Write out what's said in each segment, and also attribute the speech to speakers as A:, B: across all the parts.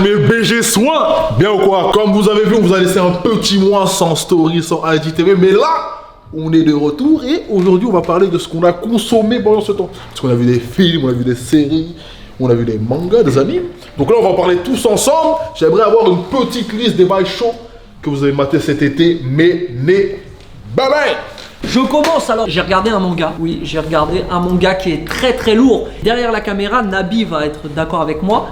A: Mais BG soin, bien ou quoi? Comme vous avez vu, on vous a laissé un petit mois sans story, sans IGTV, mais là, on est de retour et aujourd'hui, on va parler de ce qu'on a consommé pendant ce temps. Parce qu'on a vu des films, on a vu des séries, on a vu des mangas, des animes. Donc là, on va en parler tous ensemble. J'aimerais avoir une petite liste des bails chauds que vous avez maté cet été, mais bye bye.
B: Je commence alors, j'ai regardé un manga, oui j'ai regardé un manga qui est très très lourd. Derrière la caméra, Nabi va être d'accord avec moi.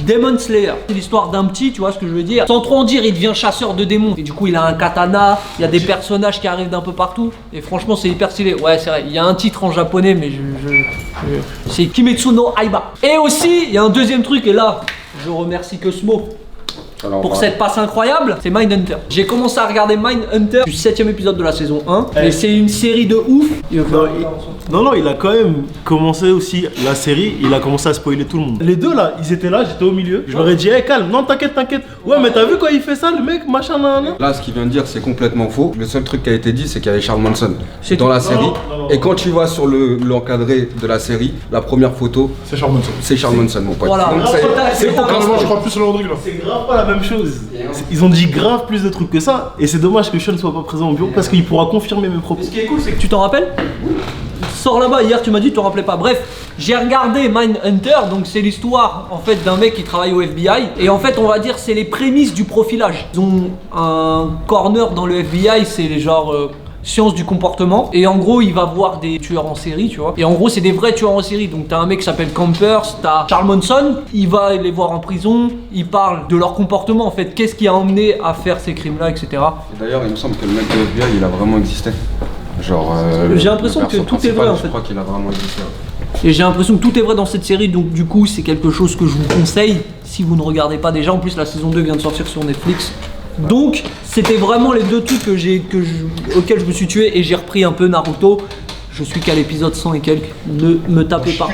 B: Demon Slayer, c'est l'histoire d'un petit, tu vois ce que je veux dire. Sans trop en dire, il devient chasseur de démons. Et du coup il a un katana, il y a des personnages qui arrivent d'un peu partout. Et franchement c'est hyper stylé. Ouais c'est vrai, il y a un titre en japonais mais c'est Kimetsu no Aiba. Et aussi, il y a un deuxième truc et là, je remercie Cosmo. Alors, pour cette passe incroyable, c'est Mindhunter. J'ai commencé à regarder Mindhunter du 7ème épisode de la saison 1. Et c'est une série de ouf.
C: Non, il a quand même commencé aussi la série, il a commencé à spoiler tout le monde. Les deux là, ils étaient là, j'étais au milieu. Je leur ai dit, hey, calme, non, t'inquiète. Ouais, mais t'as vu quand il fait ça, le mec, machin, nan.
D: Là, ce qu'il vient de dire, c'est complètement faux. Le seul truc qui a été dit, c'est qu'il y avait Charles Manson dans la série.
C: Non.
D: Et quand tu vois sur l'encadré de la série, la première photo,
A: C'est Charles Manson.
D: c'est Charles Manson, mon pote.
B: Voilà.
D: Donc,
B: C'est
D: aucun
A: Carrément, je
D: spoil.
A: crois plus sur l'André là.
C: C'est grave pas la même chose. Ils ont dit grave plus de trucs que ça. Et c'est dommage que Sean soit pas présent au bureau parce qu'il pourra confirmer mes propos.
B: Ce qui est cool, c'est que tu t'en rappelles. Sors là-bas, hier tu m'as dit tu t'en rappelais pas. Bref, j'ai regardé Mindhunter, donc c'est l'histoire en fait d'un mec qui travaille au FBI. Et en fait, on va dire c'est les prémices du profilage. Ils ont un corner dans le FBI, c'est les genres sciences du comportement. Et en gros, il va voir des tueurs en série, tu vois. Et en gros, c'est des vrais tueurs en série. Donc t'as un mec qui s'appelle Campers, t'as Charles Manson, il va les voir en prison, il parle de leur comportement en fait, qu'est-ce qui a emmené à faire ces crimes-là, etc.
D: Et d'ailleurs, il me semble que le mec de FBI, il a vraiment existé. Genre.
B: J'ai l'impression
D: le
B: que
D: perso
B: tout est
D: principal,
B: vrai, en fait.
D: Je crois qu'il a vraiment existé.
B: Et j'ai l'impression que tout est vrai dans cette série, donc du coup c'est quelque chose que je vous conseille si vous ne regardez pas déjà. En plus la saison 2 vient de sortir sur Netflix. Donc c'était vraiment les deux trucs auxquels je me suis tué et j'ai repris un peu Naruto. Je suis qu'à l'épisode 100 et quelques, ne me tapez pas.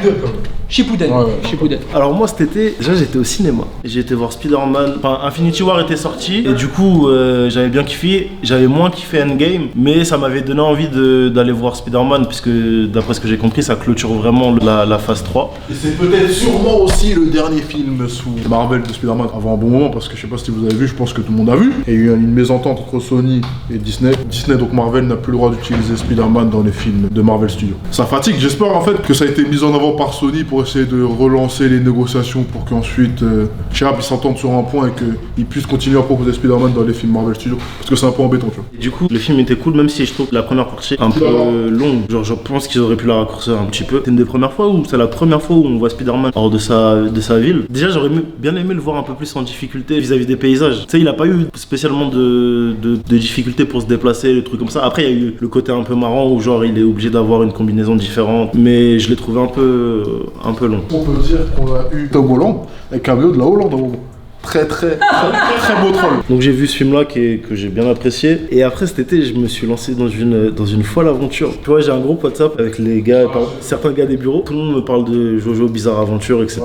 B: Shippuden. Shippuden.
C: Alors moi cet été, déjà j'étais au cinéma. J'ai été voir Spider-Man, enfin Infinity War était sorti et du coup j'avais bien kiffé. J'avais moins kiffé Endgame, mais ça m'avait donné envie d'aller voir Spider-Man puisque d'après ce que j'ai compris ça clôture vraiment la phase 3.
A: Et c'est peut-être sûrement aussi le dernier film sous Marvel de Spider-Man avant un bon moment parce que je sais pas si vous avez vu, je pense que tout le monde a vu. Il y a eu une mésentente entre Sony et Disney. Disney donc Marvel n'a plus le droit d'utiliser Spider-Man dans les films de Marvel Studios. Ça fatigue, j'espère en fait que ça a été mis en avant par Sony pour essayer de relancer les négociations pour qu'ensuite Sherab ils s'entendent sur un point et qu'ils puissent continuer à proposer Spider-Man dans les films Marvel Studios parce que c'est un peu embêtant tu vois.
C: Et du coup le film était cool même si je trouve la première partie un peu longue. Genre je pense qu'ils auraient pu la raccourcir un petit peu. C'est une des premières fois où c'est la première fois où on voit Spider-Man hors de sa ville. Déjà j'aurais bien aimé le voir un peu plus en difficulté vis-à-vis des paysages. Tu sais il a pas eu spécialement de difficulté pour se déplacer, des trucs comme ça. Après il y a eu le côté un peu marrant où genre il est obligé d'avoir une combinaison différente. Mais je l'ai trouvé un peu long.
A: On peut dire qu'on a eu Tom Holland avec un caméo de la Hollande à un moment. Très beau troll.
C: Donc j'ai vu ce film là que j'ai bien apprécié et après cet été je me suis lancé dans une folle aventure. Tu vois j'ai un groupe WhatsApp avec les gars, certains gars des bureaux, tout le monde me parle de Jojo Bizarre Aventure etc.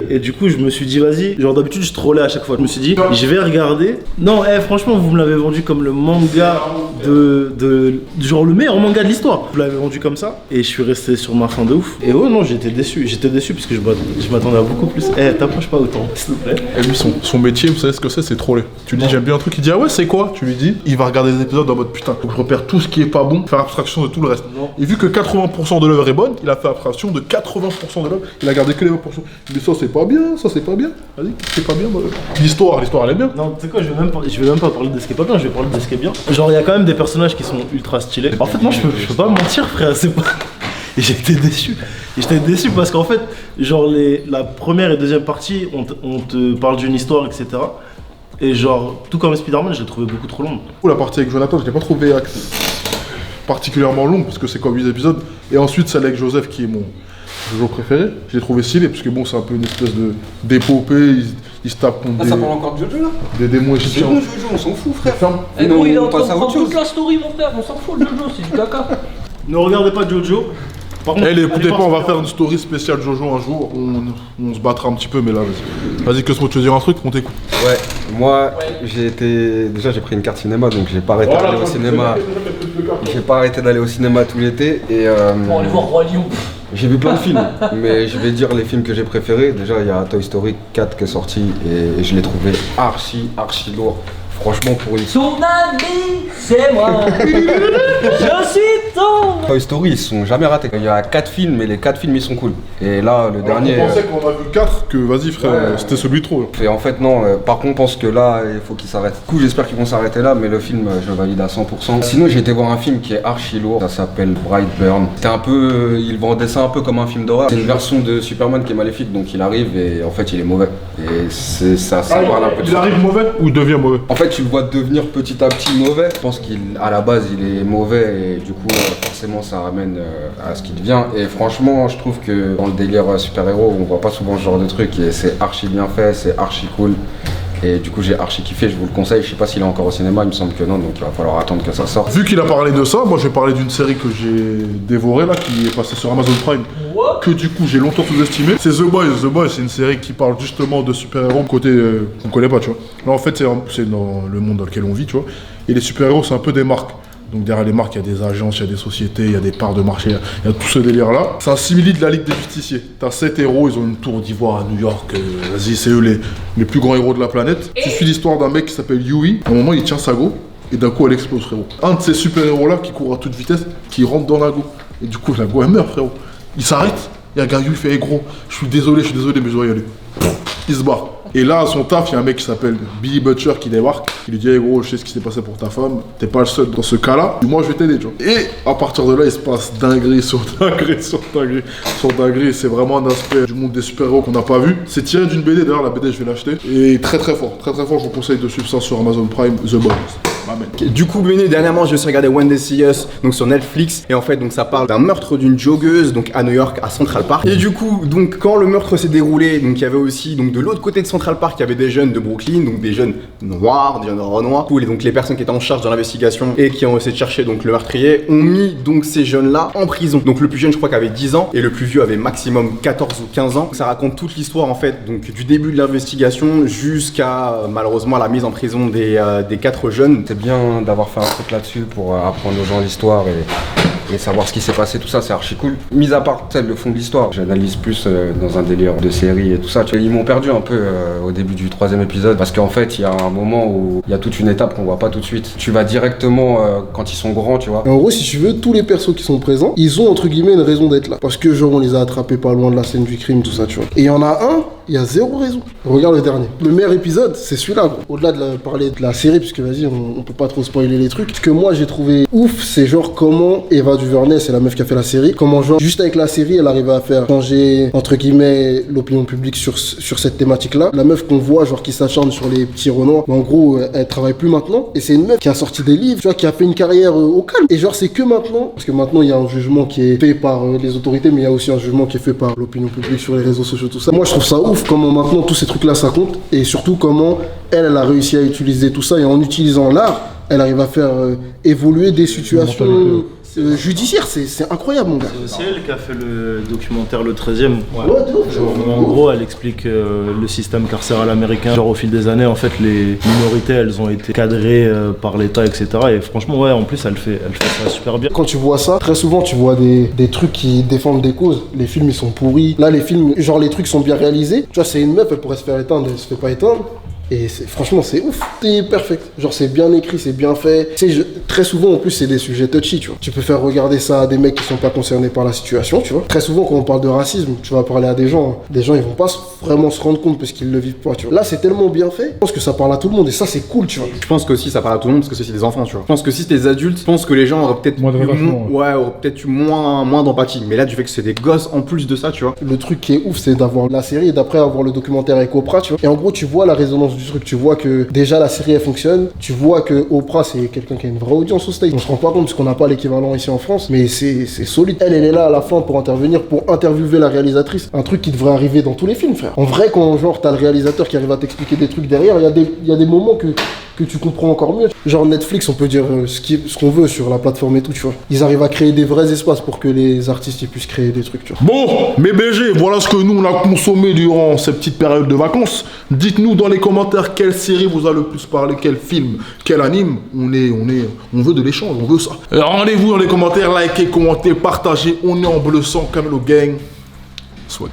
C: Et du coup je me suis dit vas-y, genre d'habitude je trollais à chaque fois, je me suis dit je vais regarder. Non franchement vous me l'avez vendu comme le manga de genre le meilleur manga de l'histoire. Vous l'avez vendu comme ça et je suis resté sur ma fin de ouf. Et ouais non j'étais déçu parce que je m'attendais à beaucoup plus. T'approches pas autant s'il te plaît.
A: Et lui, son métier, vous savez ce que c'est troller. Tu lui dis j'aime bien un truc, il dit ah ouais c'est quoi? Tu lui dis, il va regarder les épisodes en mode putain, faut que je repère tout ce qui est pas bon, faire abstraction de tout le reste.
C: Non.
A: Et vu que 80% de l'œuvre est bonne, il a fait abstraction de 80% de l'œuvre, il a gardé que les 20%. Mais ça c'est pas bien, vas-y, c'est pas bien. L'histoire elle est bien.
C: Non, tu sais quoi, je vais même pas parler de ce qui est pas bien, je vais parler de ce qui est bien. Genre, il y a quand même des personnages qui sont ultra stylés. En fait, moi, je peux pas mentir, frère, c'est pas. Et j'étais déçu. Parce qu'en fait, genre, la première et deuxième partie, on te parle d'une histoire, etc. Et genre, tout comme Spider-Man, je l'ai trouvé beaucoup trop longue.
A: La partie avec Jonathan, je l'ai pas trouvé particulièrement longue parce que c'est comme 8 épisodes. Et ensuite, celle avec Joseph qui est mon Jojo préféré, je l'ai trouvé stylé parce que bon, c'est un peu une espèce d'épopée. Il se tape contre
D: ça parle encore de Jojo là?
A: des démons
D: C'est
A: égyptiens.
D: bon Jojo, on s'en fout frère.
B: Et
D: Non,
B: gros, il est
D: on
B: en train de
D: passe à autre
B: prendre toute
D: chose.
B: la story mon frère, on s'en fout de Jojo, c'est du caca.
C: Ne regardez pas Jojo. Par contre,
A: Écoutez
C: allez
A: pas,
C: voir
A: on va
C: Spider-Man.
A: faire une story spéciale Jojo un jour, on se battra un petit peu, mais là, vas-y. Vas-y, Cosmo, tu veux dire un truc, on t'écoute.
D: Ouais, moi j'ai pris une carte cinéma donc j'ai pas arrêté d'aller au cinéma. J'ai pas arrêté d'aller au cinéma tout l'été et
B: Pour aller voir Roi Lion.
D: J'ai vu plein de films, mais je vais dire les films que j'ai préférés. Déjà, il y a Toy Story 4 qui est sorti et je l'ai trouvé archi lourd. Franchement, pour une...
B: Son ami, c'est moi. Je suis ton.
D: Toy Story, ils sont jamais ratés. Il y a 4 films, mais les 4 films, ils sont cool. Et là, le dernier...
A: On pensait qu'on a vu 4, que vas-y frère, c'était celui trop.
D: Et en fait, non. Par contre, je pense que là, il faut qu'ils s'arrêtent. Du coup, j'espère qu'ils vont s'arrêter là, mais le film, je le valide à 100%. Sinon, j'ai été voir un film qui est archi lourd. Ça s'appelle Brightburn. C'était un peu... Il vendait ça un peu comme un film d'horreur. C'est une version de Superman qui est maléfique, donc il arrive et en fait, il est mauvais. Et ça parle un peu de
A: Il
D: ça.
A: arrive mauvais ou devient mauvais?
D: En fait, tu le vois devenir petit à petit mauvais. Je pense qu'à la base, il est mauvais et du coup, forcément, ça ramène à ce qu'il devient. Et franchement, je trouve que dans le délire super-héros, on voit pas souvent ce genre de truc et c'est archi bien fait, c'est archi cool. Et du coup, j'ai archi kiffé, je vous le conseille. Je sais pas s'il est encore au cinéma, il me semble que non, donc il va falloir attendre que ça sorte.
A: Vu qu'il a parlé de ça, moi je vais parler d'une série que j'ai dévorée là, qui est passée sur Amazon Prime, que du coup j'ai longtemps sous-estimé. C'est The Boys. The Boys, c'est une série qui parle justement de super-héros côté qu'on connaît pas, tu vois. Là en fait, c'est dans le monde dans lequel on vit, tu vois. Et les super-héros, c'est un peu des marques. Donc derrière les marques, il y a des agences, il y a des sociétés, il y a des parts de marché, il y a tout ce délire-là. C'est un simili de la Ligue des Justiciers. T'as 7 héros, ils ont une tour d'ivoire à New York. Vas-y, c'est eux les plus grands héros de la planète. Tu suis l'histoire d'un mec qui s'appelle Yui. À un moment, il tient sa go et d'un coup, elle explose, frérot. Un de ces super-héros-là qui court à toute vitesse, qui rentre dans la go. Et du coup, la go, elle meurt, frérot. Il s'arrête. Il y a un gars, il fait hey, gros, je suis désolé, mais je dois y aller. Il se barre. Et là, à son taf, il y a un mec qui s'appelle Billy Butcher qui débarque. Il lui dit hey, gros, je sais ce qui s'est passé pour ta femme. T'es pas le seul dans ce cas-là. Moi, je vais t'aider, tu vois. Et à partir de là, il se passe dinguerie sur dinguerie sur dinguerie sur dinguerie. C'est vraiment un aspect du monde des super-héros qu'on n'a pas vu. C'est tiré d'une BD. D'ailleurs, la BD, je vais l'acheter. Et très très fort. Très très fort. Je vous conseille de suivre ça sur Amazon Prime, The Boys.
E: Du coup, Béné, dernièrement, j'ai aussi regardé When They See Us, donc sur Netflix, et en fait, donc ça parle d'un meurtre d'une joggeuse, donc à New York, à Central Park. Et du coup, donc quand le meurtre s'est déroulé, donc il y avait aussi, donc de l'autre côté de Central Park, il y avait des jeunes de Brooklyn, donc des jeunes noirs, des jeunes renois, et donc les personnes qui étaient en charge de l'investigation et qui ont essayé de chercher donc le meurtrier, ont mis donc ces jeunes-là en prison. Donc le plus jeune, je crois, qu'avait 10 ans, et le plus vieux avait maximum 14 ou 15 ans. Ça raconte toute l'histoire en fait, donc du début de l'investigation jusqu'à malheureusement la mise en prison des 4 jeunes.
D: C'est bien d'avoir fait un truc là-dessus pour apprendre aux gens l'histoire et savoir ce qui s'est passé, tout ça, c'est archi cool. Mis à part le fond de l'histoire, j'analyse plus dans un délire de série et tout ça. Ils m'ont perdu un peu au début du 3e épisode parce qu'en fait, il y a un moment où il y a toute une étape qu'on voit pas tout de suite. Tu vas directement quand ils sont grands, tu vois.
F: En gros, si tu veux, tous les persos qui sont présents, ils ont entre guillemets une raison d'être là. Parce que genre, on les a attrapés pas loin de la scène du crime, tout ça, tu vois. Et il y en a un, il y a zéro raison. Regarde le dernier. Le meilleur épisode, c'est celui-là, gros. Au-delà de parler de la série, puisque vas-y, on peut pas trop spoiler les trucs. Ce que moi j'ai trouvé ouf, c'est genre comment Eva DuVernay, c'est la meuf qui a fait la série, comment genre, juste avec la série, elle arrive à faire changer, entre guillemets, l'opinion publique sur cette thématique-là. La meuf qu'on voit, genre, qui s'acharne sur les petits renois, en gros, elle travaille plus maintenant. Et c'est une meuf qui a sorti des livres, tu vois, qui a fait une carrière au calme. Et genre, c'est que maintenant, parce que maintenant, il y a un jugement qui est fait par les autorités, mais il y a aussi un jugement qui est fait par l'opinion publique sur les réseaux sociaux, tout ça. Moi, je trouve ça ouf, comment maintenant tous ces trucs-là, ça compte. Et surtout, comment elle a réussi à utiliser tout ça. Et en utilisant l'art, elle arrive à faire évoluer des situations judiciaires. C'est incroyable, mon gars.
C: C'est aussi elle qui a fait le documentaire Le 13e.
F: Ouais, de ouf.
C: En gros, elle explique le système carcéral américain. Genre, au fil des années, en fait, les minorités, elles ont été cadrées par l'État, etc. Et franchement, ouais, en plus, elle fait ça super bien.
F: Quand tu vois ça, très souvent, tu vois des trucs qui défendent des causes. Les films, ils sont pourris. Là, les films, genre, les trucs sont bien réalisés. Tu vois, c'est une meuf, elle pourrait se faire éteindre, elle se fait pas éteindre. Et franchement, c'est ouf. C'est parfait. Genre, c'est bien écrit, c'est bien fait. Tu sais, très souvent, en plus, c'est des sujets touchy, tu vois. Tu peux faire regarder ça à des mecs qui sont pas concernés par la situation, tu vois. Très souvent, quand on parle de racisme, tu vas parler à des gens, ils vont pas vraiment se rendre compte parce qu'ils le vivent pas, tu vois. Là, c'est tellement bien fait. Je pense que ça parle à tout le monde et ça, c'est cool, tu vois.
E: Je pense qu'aussi ça parle à tout le monde parce que c'est aussi des enfants, tu vois. Je pense que si c'était des adultes, je pense que les gens auraient peut-être
A: Moins de relâchement,
E: auraient peut-être eu moins d'empathie. Mais là, du fait que c'est des gosses en plus de ça, tu vois.
F: Le truc qui est ouf, c'est d'avoir la série et d'après avoir le documentaire avec Oprah, tu vois. Et en gros, tu vois la résonance du truc, tu vois que déjà la série elle fonctionne, tu vois que Oprah c'est quelqu'un qui a une vraie audience au States. On se rend pas compte parce qu'on n'a pas l'équivalent ici en France, mais c'est solide. Elle est là à la fin pour intervenir, pour interviewer la réalisatrice. Un truc qui devrait arriver dans tous les films, frère. En vrai, quand genre t'as le réalisateur qui arrive à t'expliquer des trucs derrière, il y a des moments que que tu comprends encore mieux. Genre Netflix, on peut dire ce qu'on veut sur la plateforme et tout, tu vois. Ils arrivent à créer des vrais espaces pour que les artistes ils puissent créer des trucs, tu vois.
A: Bon, mes BG, voilà ce que nous on a consommé durant cette petite période de vacances. Dites-nous dans les commentaires quelle série vous a le plus parlé, quel film, quel anime. On veut de l'échange, on veut ça. Rendez-vous dans les commentaires, likez, commentez, partagez. On est en bleu sang, Camelo Gang. Swag.